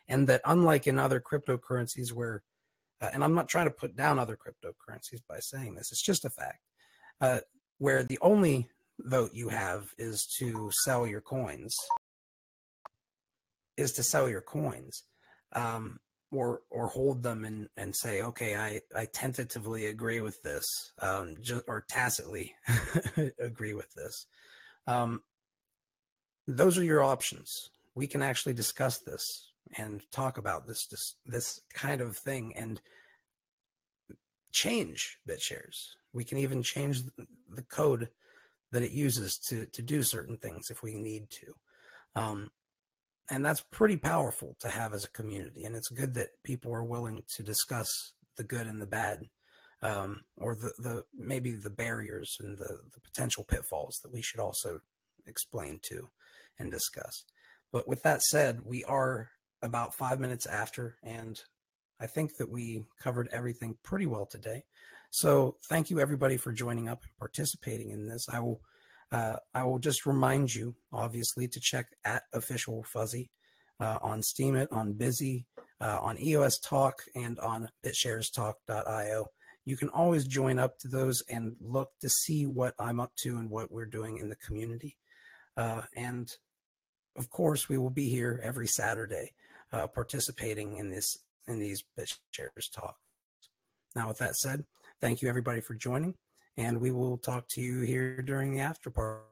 and that unlike in other cryptocurrencies where, and I'm not trying to put down other cryptocurrencies by saying this, it's just a fact, where the only vote you have is to sell your coins, or hold them and say, okay, I tentatively agree with this, or tacitly agree with this. Those are your options. We can actually discuss this and talk about this kind of thing and change BitShares. We can even change the code that it uses to do certain things if we need to. And that's pretty powerful to have as a community. And it's good that people are willing to discuss the good and the bad, or the maybe the barriers and the potential pitfalls that we should also explain to and discuss. But with that said, we are about 5 minutes after, and I think that we covered everything pretty well today. So thank you everybody for joining up and participating in this. I will just remind you, obviously, to check @OfficialFuzzy on Steemit, on Busy, on EOSTalk, and on BitsharesTalk.io. You can always join up to those and look to see what I'm up to and what we're doing in the community. And of course, we will be here every Saturday participating in these BitShares talks. Now, with that said, thank you everybody for joining, and we will talk to you here during the after party.